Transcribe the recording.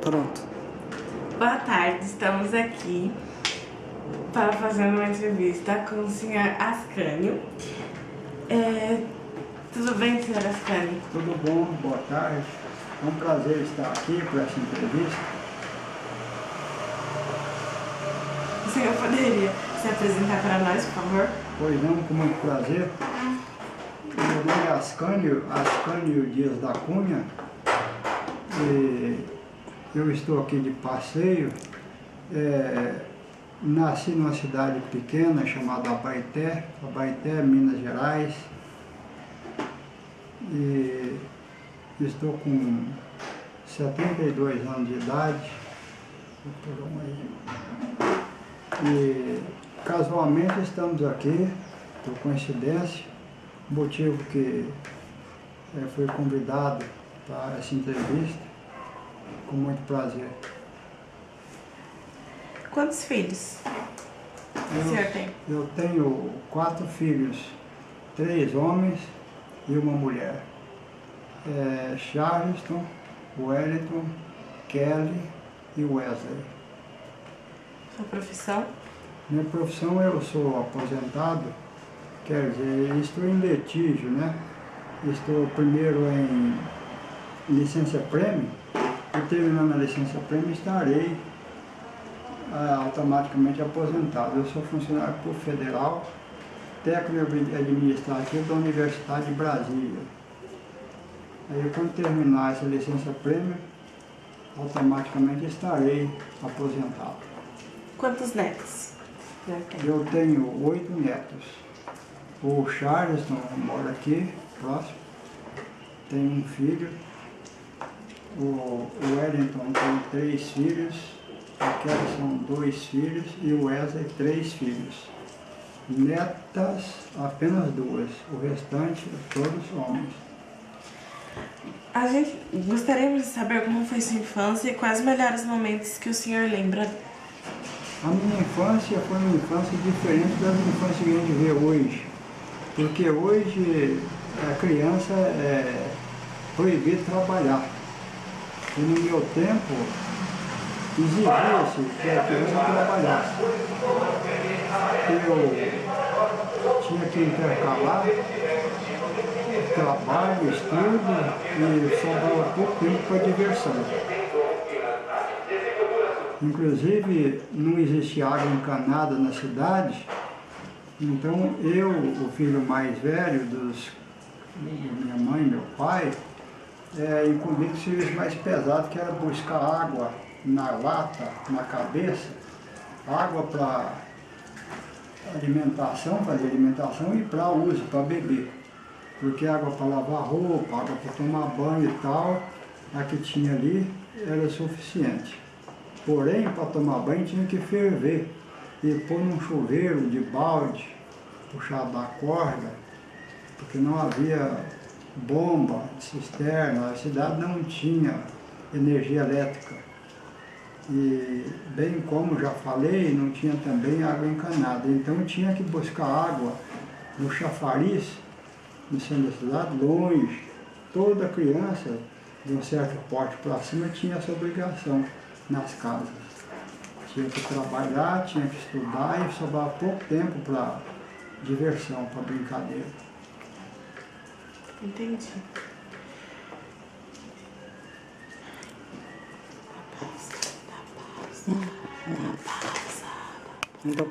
Pronto. Boa tarde, estamos aqui para fazer uma entrevista com o Sr. Ascânio. Tudo bem, Sr. Ascânio? Tudo bom, boa tarde. É um prazer estar aqui para essa entrevista. O senhor poderia se apresentar para nós, por favor? Pois não, com muito prazer. Meu nome é Ascânio Dias da Cunha. E eu estou aqui de passeio. Nasci numa cidade pequena chamada Abaeté, Minas Gerais. E estou com 72 anos de idade. E casualmente estamos aqui, por coincidência, motivo que fui convidado para essa entrevista, com muito prazer. Quantos filhos o senhor tem? Eu tenho 4 filhos, 3 homens e uma mulher. Charleston, Wellington, Kelly e Wesley. Sua profissão? Minha profissão, eu sou aposentado, quer dizer, estou em litígio, né? Estou primeiro em licença prêmio, e terminando a licença prêmio estarei automaticamente aposentado. Eu sou funcionário público federal, técnico administrativo da Universidade de Brasília. Aí quando terminar essa licença prêmio, automaticamente estarei aposentado. Quantos netos o senhor tem? Eu tenho 8 netos. O Charleston mora aqui, próximo, tem um filho. O Wellington tem 3 filhos, a Kelly são 2 filhos e o Wesley 3 filhos. Netas apenas 2, o restante todos homens. A gente gostaríamos de saber como foi sua infância e quais os melhores momentos que o senhor lembra. A minha infância foi uma infância diferente das infâncias que a gente vê hoje. Porque hoje a criança é proibida de trabalhar. E no meu tempo exigia-se que a criança trabalhasse. Eu tinha que intercalar trabalho, estudo e sobrava pouco tempo para diversão. Inclusive, não existia água encanada na cidade, então eu, o filho mais velho minha mãe e meu pai, incumbi com o serviço mais pesado, que era buscar água na lata, na cabeça, água para alimentação, fazer alimentação e para uso, para beber. Porque água para lavar roupa, água para tomar banho e tal, a que tinha ali era suficiente. Porém, para tomar banho tinha que ferver e pôr num chuveiro de balde, puxar da corda, porque não havia bomba de cisterna, a cidade não tinha energia elétrica. E, bem como já falei, não tinha também água encanada. Então tinha que buscar água no chafariz, no centro da cidade, longe. Toda criança de um certo porte para cima tinha essa obrigação nas casas. Tinha que trabalhar, tinha que estudar e sobrava pouco tempo para diversão, para brincadeira. Entendi. Então,